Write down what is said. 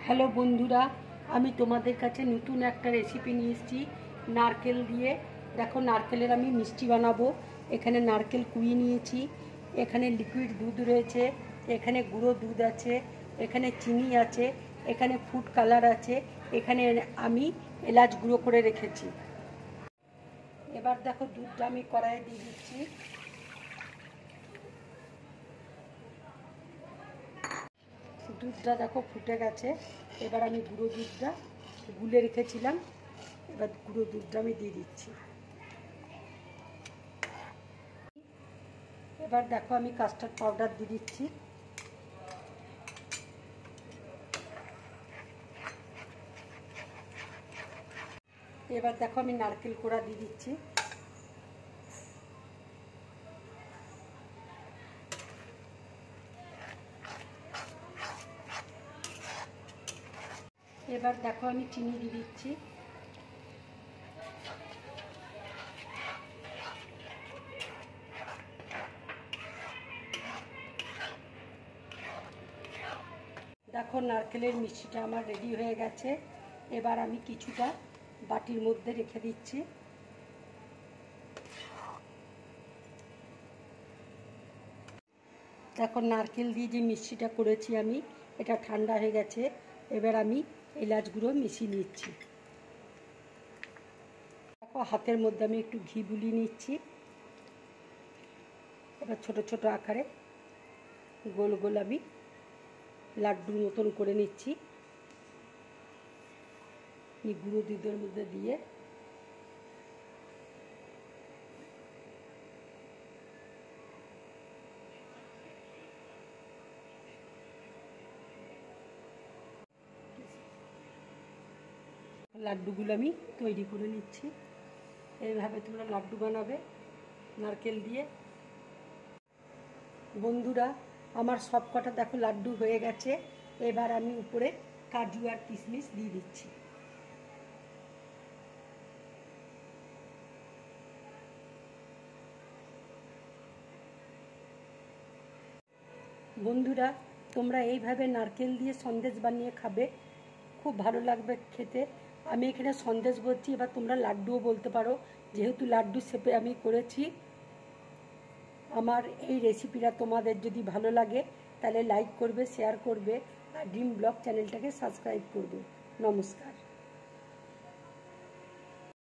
Hello বন্ধুরা, আমি তোমাদের কাছে নতুন একটা রেসিপি নিয়ে এসেছি নারকেল দিয়ে। দেখো, নারকেলের আমি মিষ্টি বানাবো। এখানে নারকেল কুড়িয়ে নিয়েছি, এখানে লিকুইড দুধ রয়েছে, এখানে গুঁড়ো দুধ আছে, এখানে চিনি আছে, এখানে ফুড কালার আছে, এখানে আমি এলাচ গুঁড়ো করে রেখেছি। এবার দেখো, দুধটা আমি কড়াইয়ে দিয়ে দিচ্ছি। দুধটা দেখো ফুটে গেছে। এবার আমি গুঁড়ো দুধটা গুলে রেখেছিলাম, এবার গুঁড়ো দুধটা আমি দিয়ে দিচ্ছি। এবার দেখো, আমি কাস্টার্ড পাউডার দিয়ে দিচ্ছি। এবার দেখো, আমি নারকেল কোড়া দিয়ে দিচ্ছি। এবার দেখো, আমি চিনি দিয়ে দিচ্ছি। দেখো, নারকেলের মিষ্টিটা আমার রেডি হয়ে গেছে। এবার আমি কিছুটা বাটির মধ্যে রেখে দিচ্ছি। দেখো, নারকেল দিয়ে যে মিষ্টিটা করেছি আমি, এটা ঠান্ডা হয়ে গেছে। এবার আমি এলাচ গুঁড়ো মিশিয়ে নিচ্ছি। দেখো, হাতের মধ্যে আমি একটু ঘি বুলিয়ে নিচ্ছি। এবার ছোট ছোট আকারে গোল গোল আমি লাড্ডুর মতন করে নিচ্ছি। এই গুঁড়ো দুধের মধ্যে দিয়ে লাড্ডুগুলো আমি তৈরি করে নিচ্ছি। এইভাবে তোমরা লাড্ডু বানাবে নারকেল দিয়ে। বন্ধুরা, আমার সব কটা দেখো লাড্ডু হয়ে গেছে। এবার আমি উপরে কাজু আর কিশমিশ দিয়ে দিচ্ছি। বন্ধুরা, তোমরা এইভাবে নারকেল দিয়ে সন্দেশ বানিয়ে খাবে, খুব ভালো লাগবে খেতে। আমি এখানে সন্দেশ বলছি, এবার তোমরা লাড্ডুও বলতে পারো, যেহেতু লাড্ডু শেপে আমি করেছি। আমার এই রেসিপিটা তোমাদের যদি ভালো লাগে তাহলে লাইক করবে, শেয়ার করবে আর ড্রিম ব্লগ চ্যানেলটাকে সাবস্ক্রাইব করবে। নমস্কার।